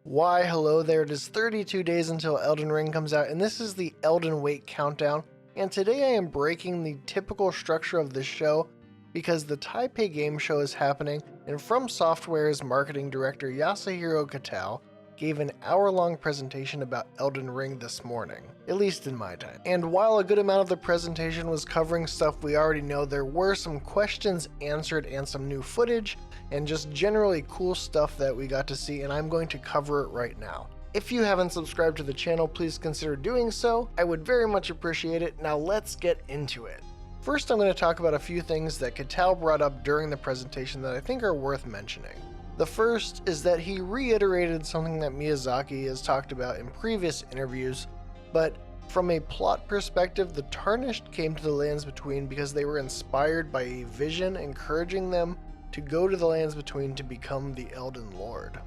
Why, hello there, it is 32 days until Elden Ring comes out, and this is the Elden Wait countdown, and today I am breaking the typical structure of this show because the Taipei Game Show is happening, and From Software's marketing director Yasuhiro Kitao gave an hour-long presentation about Elden Ring this morning, at least in my time. And while a good amount of the presentation was covering stuff we already know, there were some questions answered and some new footage, and just generally cool stuff that we got to see, and I'm going to cover it right now. If you haven't subscribed to the channel, please consider doing so. I would very much appreciate it. Now let's get into it. First, I'm going to talk about a few things that Kitao brought up during the presentation that I think are worth mentioning. The first is that he reiterated something that Miyazaki has talked about in previous interviews, but from a plot perspective, the Tarnished came to the Lands Between because they were inspired by a vision encouraging them to go to the Lands Between to become the Elden Lord.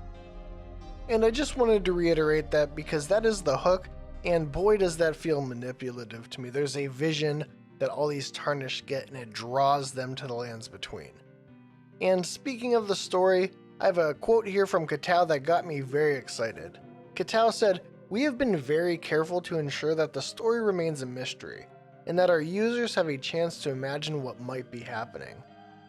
And I just wanted to reiterate that because that is the hook, and boy does that feel manipulative to me. There's a vision that all these Tarnished get, and it draws them to the Lands Between. And speaking of the story, I have a quote here from Kitao that got me very excited. Kitao said, "We have been very careful to ensure that the story remains a mystery, and that our users have a chance to imagine what might be happening.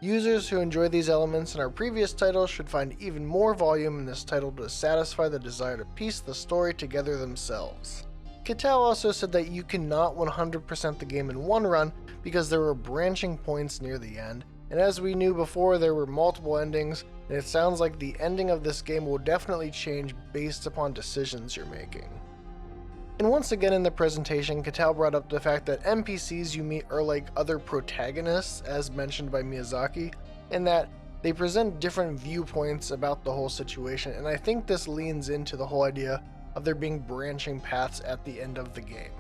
Users who enjoy these elements in our previous titles should find even more volume in this title to satisfy the desire to piece the story together themselves." Kitao also said that you cannot 100% the game in one run because there were branching points near the end, and as we knew before, there were multiple endings, and it sounds like the ending of this game will definitely change based upon decisions you're making. And once again in the presentation, Kitao brought up the fact that NPCs you meet are like other protagonists, as mentioned by Miyazaki, and that they present different viewpoints about the whole situation, and I think this leans into the whole idea of there being branching paths at the end of the game.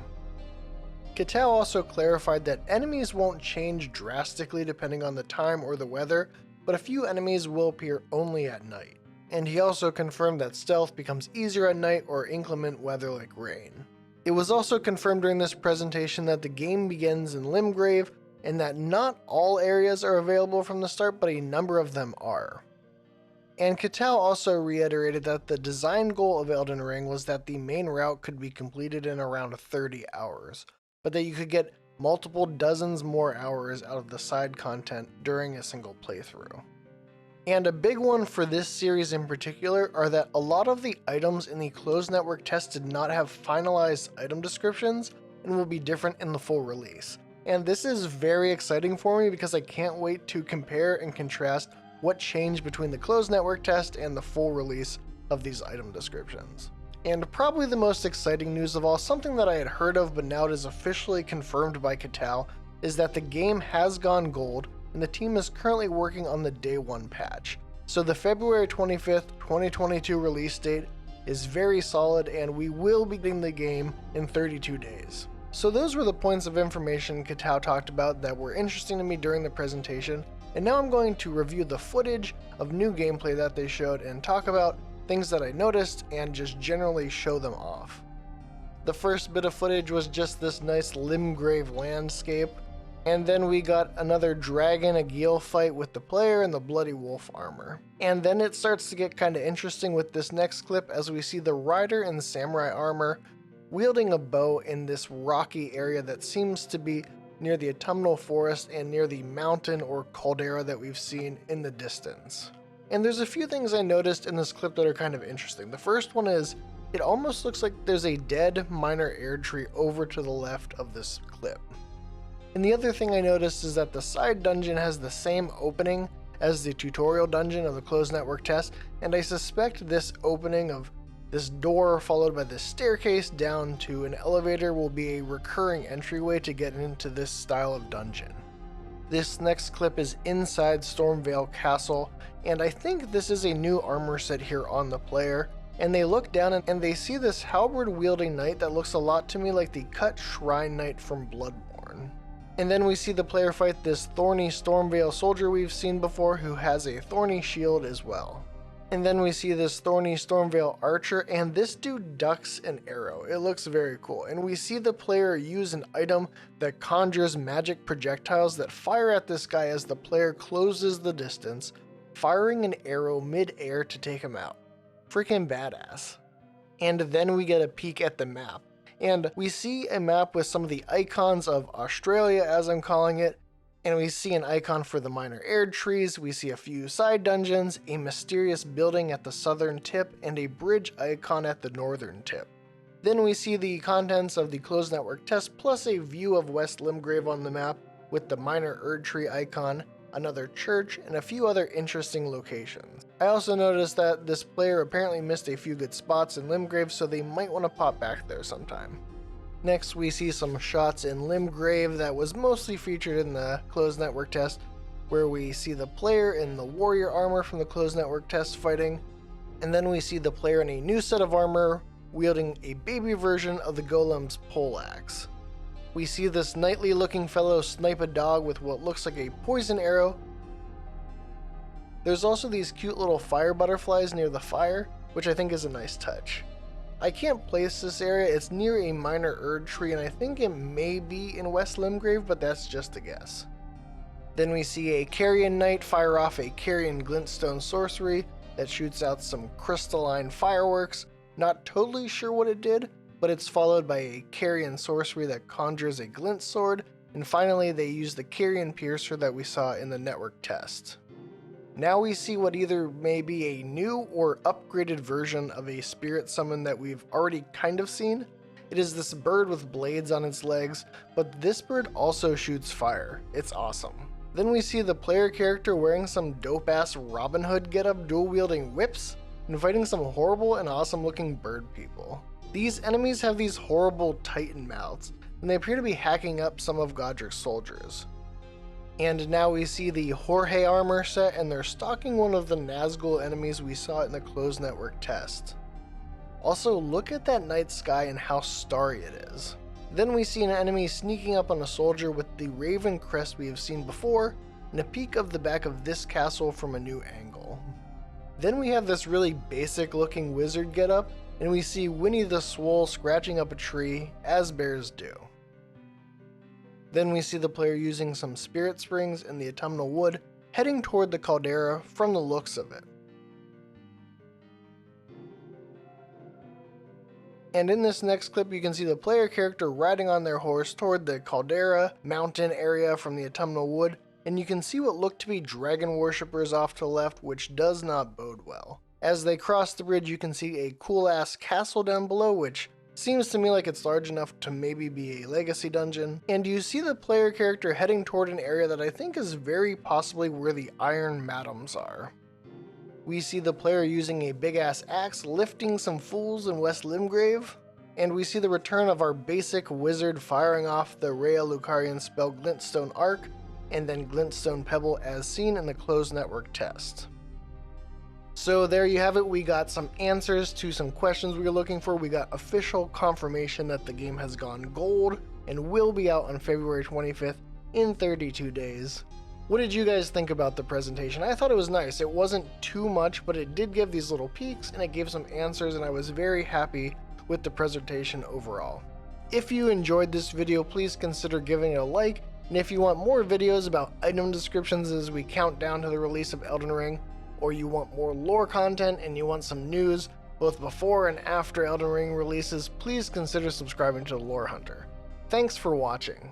Kitao also clarified that enemies won't change drastically depending on the time or the weather, but a few enemies will appear only at night. And he also confirmed that stealth becomes easier at night or inclement weather like rain. It was also confirmed during this presentation that the game begins in Limgrave, and that not all areas are available from the start, but a number of them are. And Kitao also reiterated that the design goal of Elden Ring was that the main route could be completed in around 30 hours, but that you could get multiple dozens more hours out of the side content during a single playthrough. And a big one for this series in particular are that a lot of the items in the closed network test did not have finalized item descriptions and will be different in the full release. And this is very exciting for me because I can't wait to compare and contrast what changed between the closed network test and the full release of these item descriptions. And probably the most exciting news of all, something that I had heard of but now it is officially confirmed by Kitao, is that the game has gone gold and the team is currently working on the Day 1 patch. So the February 25th, 2022 release date is very solid, and we will be getting the game in 32 days. So those were the points of information Kitao talked about that were interesting to me during the presentation, and now I'm going to review the footage of new gameplay that they showed and talk about things that I noticed and just generally show them off. The first bit of footage was just this nice Limgrave landscape, and then we got another dragon Agil fight with the player in the bloody wolf armor. And then it starts to get kinda interesting with this next clip as we see the rider in samurai armor wielding a bow in this rocky area that seems to be near the autumnal forest and near the mountain or caldera that we've seen in the distance. And there's a few things I noticed in this clip that are kind of interesting. The first one is, it almost looks like there's a dead minor Erdtree over to the left of this clip. And the other thing I noticed is that the side dungeon has the same opening as the tutorial dungeon of the closed network test, and I suspect this opening of this door followed by this staircase down to an elevator will be a recurring entryway to get into this style of dungeon. This next clip is inside Stormveil Castle, and I think this is a new armor set here on the player, and they look down and they see this halberd wielding knight that looks a lot to me like the cut shrine knight from Bloodborne. And then we see the player fight this thorny Stormveil soldier we've seen before who has a thorny shield as well. And then we see this thorny Stormveil archer, and this dude ducks an arrow. It looks very cool. And we see the player use an item that conjures magic projectiles that fire at this guy as the player closes the distance, firing an arrow mid-air to take him out. Freaking badass. And then we get a peek at the map. And we see a map with some of the icons of Australia, as I'm calling it. And we see an icon for the minor Erdtrees, we see a few side dungeons, a mysterious building at the southern tip, and a bridge icon at the northern tip. Then we see the contents of the closed network test plus a view of West Limgrave on the map with the minor Erdtree icon, another church, and a few other interesting locations. I also noticed that this player apparently missed a few good spots in Limgrave, so they might want to pop back there sometime. Next, we see some shots in Limgrave that was mostly featured in the closed network test, where we see the player in the warrior armor from the closed network test fighting, and then we see the player in a new set of armor wielding a baby version of the golem's poleaxe. We see this knightly looking fellow snipe a dog with what looks like a poison arrow. There's also these cute little fire butterflies near the fire, which I think is a nice touch. I can't place this area, it's near a minor Erdtree and I think it may be in West Limgrave, but that's just a guess. Then we see a Carrion Knight fire off a Carrion Glintstone sorcery that shoots out some crystalline fireworks. Not totally sure what it did, but it's followed by a Carrion sorcery that conjures a glint sword, and finally they use the Carrion Piercer that we saw in the network test. Now we see what either may be a new or upgraded version of a spirit summon that we've already kind of seen. It is this bird with blades on its legs, but this bird also shoots fire. It's awesome. Then we see the player character wearing some dope ass Robin Hood getup, dual wielding whips, and fighting some horrible and awesome looking bird people. These enemies have these horrible titan mouths, and they appear to be hacking up some of Godric's soldiers. And now we see the Jorge armor set, and they're stalking one of the Nazgul enemies we saw in the closed network test. Also, look at that night sky and how starry it is. Then we see an enemy sneaking up on a soldier with the raven crest we have seen before, and a peek of the back of this castle from a new angle. Then we have this really basic looking wizard getup, and we see Winnie the Swole scratching up a tree, as bears do. Then we see the player using some spirit springs in the autumnal wood, heading toward the caldera from the looks of it. And in this next clip you can see the player character riding on their horse toward the caldera mountain area from the autumnal wood, and you can see what look to be dragon worshippers off to the left, which does not bode well. As they cross the bridge you can see a cool ass castle down below, which seems to me like it's large enough to maybe be a legacy dungeon, and you see the player character heading toward an area that I think is very possibly where the Iron Madams are. We see the player using a big ass axe lifting some fools in West Limgrave, and we see the return of our basic wizard firing off the Rhea Lucarian spell Glintstone Arc and then Glintstone Pebble as seen in the closed network test. So there you have it, we got some answers to some questions we were looking for. We got official confirmation that the game has gone gold and will be out on February 25th in 32 days. What did you guys think about the presentation? I thought it was nice. It wasn't too much, but it did give these little peeks and it gave some answers, and I was very happy with the presentation overall. If you enjoyed this video, please consider giving it a like, and if you want more videos about item descriptions as we count down to the release of Elden Ring, or you want more lore content and you want some news both before and after Elden Ring releases, please consider subscribing to the Lore Hunter. Thanks for watching.